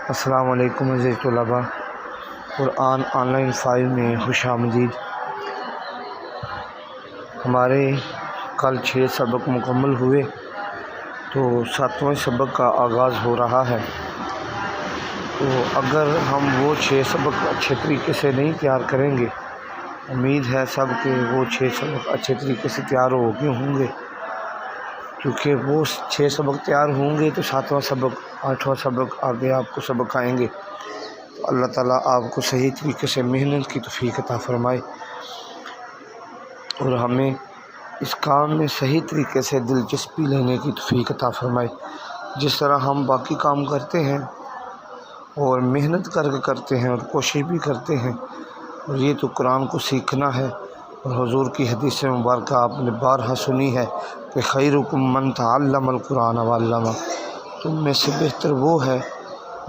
السلام علیکم عزیز طلباء، قرآن آن لائن فائل میں خوش آمدید۔ ہمارے کل 6 سبق مکمل ہوئے تو 7ویں سبق کا آغاز ہو رہا ہے۔ تو اگر ہم وہ 6 سبق اچھے طریقے سے نہیں تیار کریں گے، امید ہے سب کہ وہ 6 سبق اچھے طریقے سے تیار ہو گئے ہوں گے، کیونکہ وہ 6 سبق تیار ہوں گے تو 7واں سبق 8واں سبق آگے آپ کو سبق آئیں گے۔ تو اللہ تعالیٰ آپ کو صحیح طریقے سے محنت کی توفیق عطا فرمائے اور ہمیں اس کام میں صحیح طریقے سے دلچسپی لینے کی توفیق عطا فرمائے۔ جس طرح ہم باقی کام کرتے ہیں اور محنت کر کے کرتے ہیں اور کوشش بھی کرتے ہیں، اور یہ تو قرآن کو سیکھنا ہے، اور حضور کی حدیث مبارکہ آپ نے بارہا سنی ہے کہ خیرکم من تعلم القرآن وعلمہ، تم میں سے بہتر وہ ہے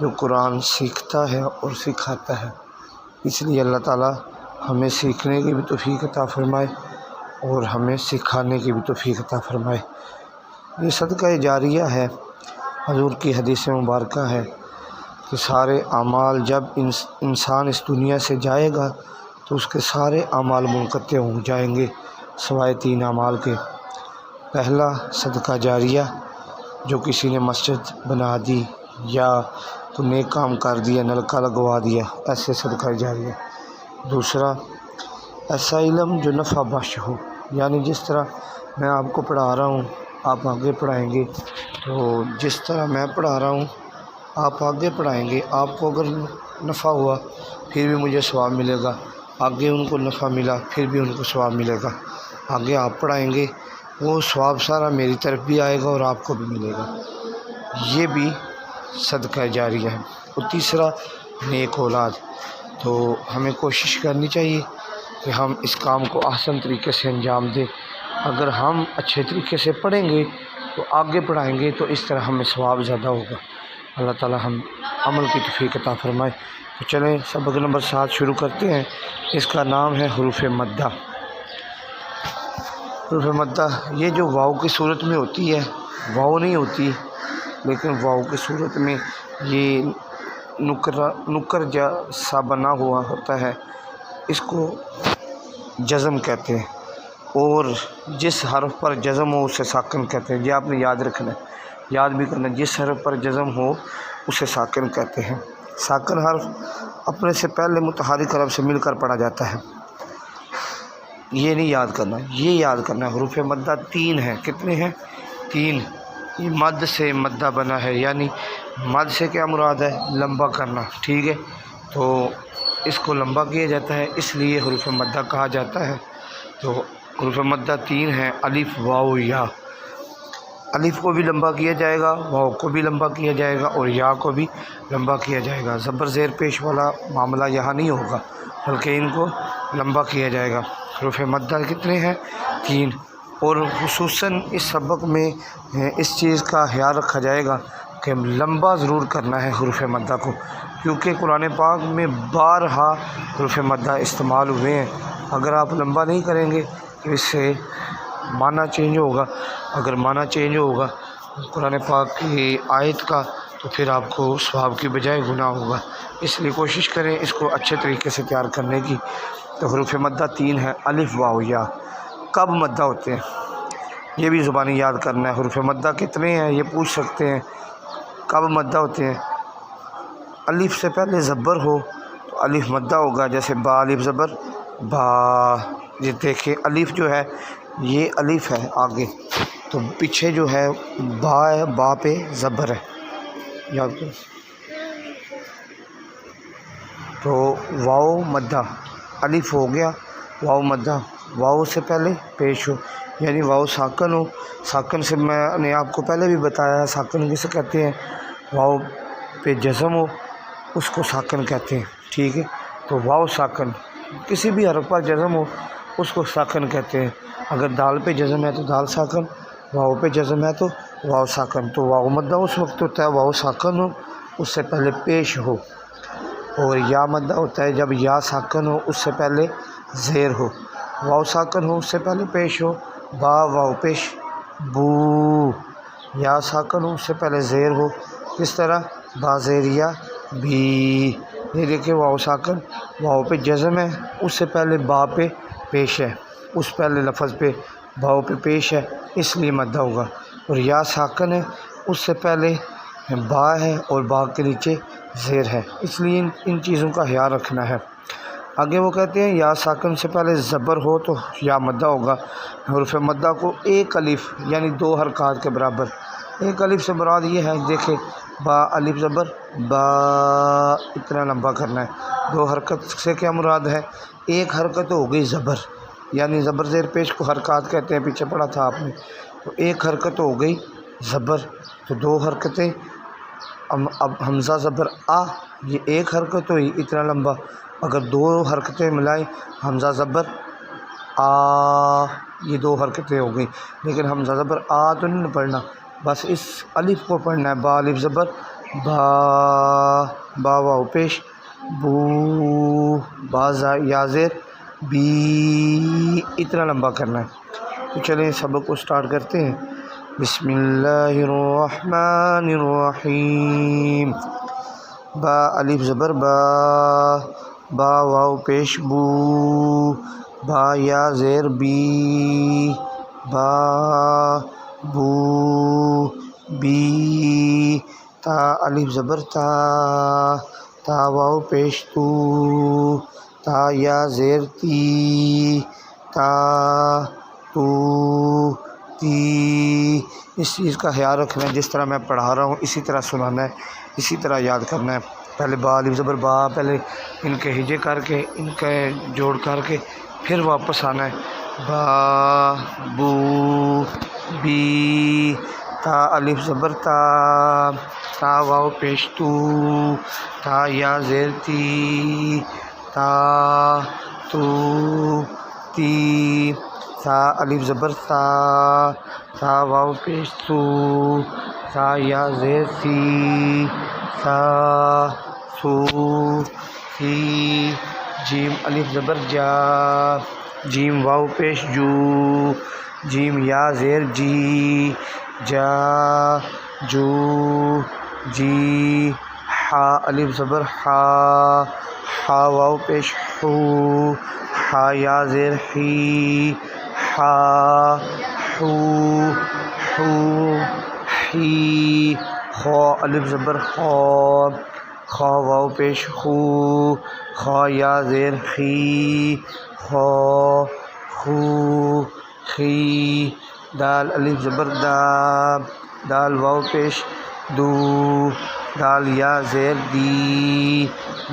جو قرآن سیکھتا ہے اور سکھاتا ہے۔ اس لیے اللہ تعالیٰ ہمیں سیکھنے کی بھی توفیق عطا فرمائے اور ہمیں سکھانے کی بھی توفیق عطا فرمائے۔ یہ صدقہ جاریہ ہے۔ حضور کی حدیث مبارکہ ہے کہ سارے اعمال جب انسان اس دنیا سے جائے گا تو اس کے سارے اعمال منقطع ہو جائیں گے سوائے 3 اعمال کے۔ پہلا صدقہ جاریہ، جو کسی نے مسجد بنا دی یا کوئی نیک کام کر دیا، نلکا لگوا دیا، ایسے صدقہ جاریہ۔ دوسرا ایسا علم جو نفع بخش ہو، یعنی جس طرح میں آپ کو پڑھا رہا ہوں آپ آگے پڑھائیں گے، تو جس طرح میں پڑھا رہا ہوں آپ آگے پڑھائیں گے، آپ کو اگر نفع ہوا پھر بھی مجھے ثواب ملے گا، آگے ان کو نفع ملا پھر بھی ان کو ثواب ملے گا، آگے آپ پڑھائیں گے وہ ثواب سارا میری طرف بھی آئے گا اور آپ کو بھی ملے گا۔ یہ بھی صدقہ جاریہ ہے۔ اور تیسرا نیک اولاد۔ تو ہمیں کوشش کرنی چاہیے کہ ہم اس کام کو احسن طریقے سے انجام دیں۔ اگر ہم اچھے طریقے سے پڑھیں گے تو آگے پڑھائیں گے تو اس طرح ہمیں ثواب زیادہ ہوگا۔ اللہ تعالیٰ ہم عمل کی توفیق عطا فرمائے۔ تو چلیں سبق نمبر 7 شروع کرتے ہیں۔ اس کا نام ہے حروف مدہ۔ حروف مدہ یہ جو واو کی صورت میں ہوتی ہے، واو نہیں ہوتی لیکن واو کی صورت میں یہ نکر جیسا بنا ہوا ہوتا ہے، اس کو جزم کہتے ہیں، اور جس حرف پر جزم ہو اسے ساکن کہتے ہیں۔ یہ آپ نے یاد رکھنا ہے، یاد بھی کرنا ہے، جس حرف پر جزم ہو اسے ساکن کہتے ہیں۔ ساکن حرف اپنے سے پہلے متحرک حرف سے مل کر پڑھا جاتا ہے، یہ نہیں یاد کرنا، یہ یاد کرنا ہے۔ حروف مدہ 3 ہیں۔ کتنے ہیں؟ 3۔ یہ مد سے مدہ بنا ہے، یعنی مد سے کیا مراد ہے؟ لمبا کرنا، ٹھیک ہے؟ تو اس کو لمبا کیا جاتا ہے، اس لیے حروف مدہ کہا جاتا ہے۔ تو حروف مدہ 3 ہیں، الف واو یا۔ الف کو بھی لمبا کیا جائے گا، واو کو بھی لمبا کیا جائے گا اور یا کو بھی لمبا کیا جائے گا۔ زبر زیر پیش والا معاملہ یہاں نہیں ہوگا، بلکہ ان کو لمبا کیا جائے گا۔ حروف مدہ کتنے ہیں؟ 3۔ اور خصوصاً اس سبق میں اس چیز کا خیال رکھا جائے گا کہ لمبا ضرور کرنا ہے حروف مدہ کو، کیونکہ قرآن پاک میں بارہا حروف مدہ استعمال ہوئے ہیں۔ اگر آپ لمبا نہیں کریں گے تو اس سے معنی چینج ہوگا، اگر معنی چینج ہوگا قرآن پاک کی آیت کا تو پھر آپ کو ثواب کی بجائے گناہ ہوگا۔ اس لیے کوشش کریں اس کو اچھے طریقے سے تیار کرنے کی۔ تو حروف مدہ 3 ہے، الف واو یا۔ کب مدہ ہوتے ہیں یہ بھی زبانی یاد کرنا ہے۔ حروف مدہ کتنے ہیں یہ پوچھ سکتے ہیں، کب مدہ ہوتے ہیں؟ الف سے پہلے زبر ہو تو الف مدہ ہوگا، جیسے با الف زبر با۔ یہ دیکھیں الف جو ہے یہ الف ہے آگے، تو پیچھے جو ہے با ہے، با پہ زبر ہے، یاد کرو۔ تو واو مدہ، الف ہو گیا، واو مدہ، واو سے پہلے پیش ہو، یعنی واو ساکن ہو۔ ساکن سے میں نے آپ کو پہلے بھی بتایا ہے ساکن کسے کہتے ہیں، واو پہ جزم ہو اس کو ساکن کہتے ہیں، ٹھیک ہے؟ تو واو ساکن، کسی بھی حرف پر جزم ہو اس کو ساکن کہتے ہیں۔ اگر دال پہ جزم ہے تو دال ساکن، واو پہ جزم ہے تو واو ساکن۔ تو واو مدہ اس وقت ہوتا ہے واو ساکن ہو اس سے پہلے پیش ہو، اور یا مدہ ہوتا ہے جب یا ساکن ہو اس سے پہلے زیر ہو، واو ساکن ہو اس سے پہلے پیش ہو، با واو پیش بو، یا ساکن ہو اس سے پہلے زیر ہو، اس طرح با زیر یا، بی، یہ دیکھیں واو ساکن، واو پہ جزم ہے، اس سے پہلے با پہ پیش ہے، اس پہلے لفظ پہ واو پہ پیش ہے، اس لیے مدہ ہوگا۔ اور یا ساکن ہے، اس سے پہلے با ہے اور با کے نیچے زیر ہے، اس لیے ان چیزوں کا خیال رکھنا ہے۔ آگے وہ کہتے ہیں یا ساکن سے پہلے زبر ہو تو یا مدہ ہوگا۔ حروف مدہ کو ایک الف یعنی 2 حرکات کے برابر، ایک الف سے مراد یہ ہے، دیکھیں با الف زبر با، اتنا لمبا کرنا ہے۔ 2 حرکت سے کیا مراد ہے؟ ایک حرکت ہو گئی زبر، یعنی زبر زیر پیش کو حرکات کہتے ہیں، پیچھے پڑھا تھا آپ نے، تو ایک حرکت ہو گئی زبر، تو 2 حرکتیں۔ اب حمزہ زبر آ، یہ ایک حرکت ہوئی اتنا لمبا، اگر 2 حرکتیں ملائیں حمزہ زبر آ، یہ 2 حرکتیں ہو گئیں، لیکن حمزہ زبر آ تو نہیں پڑھنا، بس اس الف کو پڑھنا ہے، با الف زبر با، با واو پیش بو، با یا زیر بی، اتنا لمبا کرنا ہے۔ تو چلیں سبق کو سٹارٹ کرتے ہیں۔ بسم اللہ الرحمن الرحیم، با الف زبر با، با واو پیش بو، با یا زیر بی، با بو بی، تا الف زبر تا، تا واو پیش تو، تا یا زیر تی، تا تو تی۔ اس چیز کا خیال رکھنا ہے، جس طرح میں پڑھا رہا ہوں اسی طرح سنانا ہے، اسی طرح یاد کرنا ہے۔ پہلے با الف زبر با، پہلے ان کے ہجے کر کے، ان کے جوڑ کر کے، پھر واپس آنا ہے۔ با بو بی، تا الف زبر تا، تا واو پیش تو، تا یا زیر تی، تا تو تی، تا الف زبر تا، تا واو پیش تو، تا یا زیر تی، تا تو تی، جیم الف زبر جا، جیم واو پیش جو، جیم یا زیر جی، جا جو جی، حا الف زبر حا، حا واو پیش حو، حا یا زیر حی، حا حو حو حی، خا الف زبر خا، خا واو پیش خو، خا یا زیر خی، خا خو خی، دال الف زبر دا، دال واو پیش دو، دال یا زیر دی،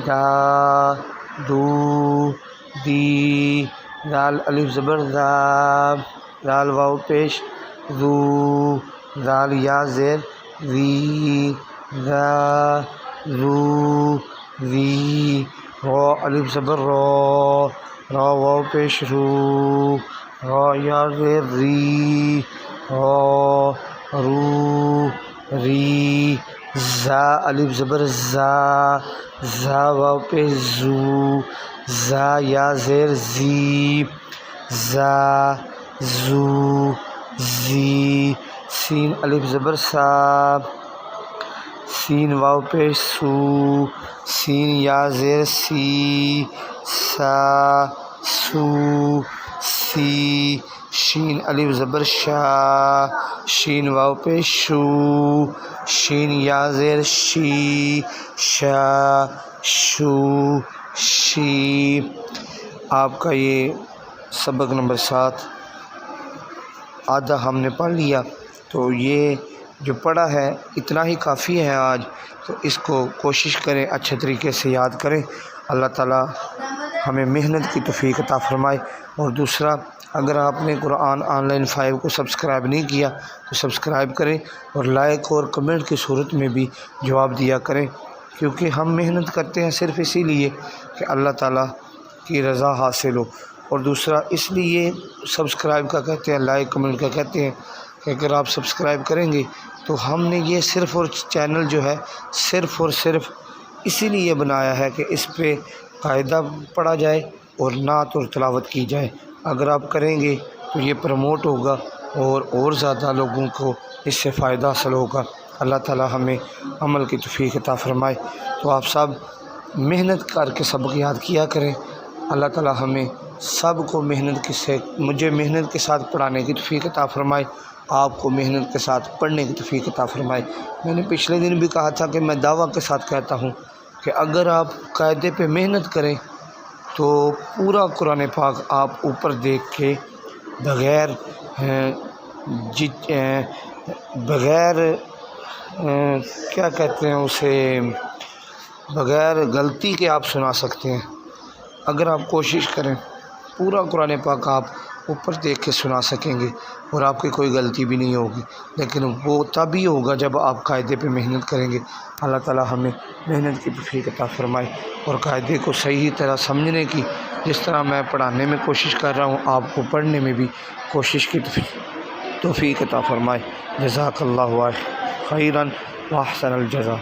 دا دو دی، دال الف زبر دا، دال واو پیش دو، دال یا زیر وی، دا رو وی، را الف زبر را، را واو پیش رو، را یا زیر ری، را رو ری، زا الف زبر زا، زا واو پیش زو، زا یا زیر زی، زا زو زی، سین الف زبر سا، سین واو پیش سو، سین یا زیر سی، سا سو سی، شین الف زبر شا، شین واو پیش شو، شین یا زیر شی، شا شو شی۔ آپ کا یہ سبق نمبر 7 آدھا ہم نے پڑھ لیا، تو یہ جو پڑھا ہے اتنا ہی کافی ہے آج، تو اس کو کوشش کریں اچھے طریقے سے یاد کریں۔ اللہ تعالیٰ ہمیں محنت کی توفیق عطا فرمائے۔ اور دوسرا، اگر آپ نے قرآن آن لائن 5 کو سبسکرائب نہیں کیا تو سبسکرائب کریں، اور لائک اور کمنٹ کی صورت میں بھی جواب دیا کریں، کیونکہ ہم محنت کرتے ہیں صرف اسی لیے کہ اللہ تعالیٰ کی رضا حاصل ہو۔ اور دوسرا اس لیے سبسکرائب کا کہتے ہیں، لائک کمنٹ کا کہتے ہیں کہ اگر آپ سبسکرائب کریں گے تو ہم نے یہ صرف اور چینل جو ہے صرف اور صرف اسی لیے بنایا ہے کہ اس پہ قاعدہ پڑھا جائے اور نعت اور تلاوت کی جائے۔ اگر آپ کریں گے تو یہ پروموٹ ہوگا اور زیادہ لوگوں کو اس سے فائدہ حاصل ہوگا۔ اللہ تعالی ہمیں عمل کی توفیق عطا فرمائے۔ تو آپ سب محنت کر کے سبق یاد کیا کریں۔ اللہ تعالی ہمیں سب کو مجھے محنت کے ساتھ پڑھانے کی توفیق عطا فرمائے، آپ کو محنت کے ساتھ پڑھنے کی توفیق عطا فرمائے۔ میں نے پچھلے دن بھی کہا تھا کہ میں دعویٰ کے ساتھ کہتا ہوں کہ اگر آپ قاعدے پہ محنت کریں تو پورا قرآن پاک آپ اوپر دیکھ کے بغیر کیا کہتے ہیں اسے، بغیر غلطی کے آپ سنا سکتے ہیں۔ اگر آپ کوشش کریں پورا قرآن پاک آپ اوپر دیکھ کے سنا سکیں گے اور آپ کی کوئی غلطی بھی نہیں ہوگی، لیکن وہ تبھی ہوگا جب آپ قاعدے پہ محنت کریں گے۔ اللہ تعالی ہمیں محنت کی توفیق عطا فرمائے اور قاعدے کو صحیح طرح سمجھنے کی، جس طرح میں پڑھانے میں کوشش کر رہا ہوں آپ کو پڑھنے میں بھی کوشش کی توفیق عطا فرمائے۔ جزاک اللہ خیراً و احسن الجزا۔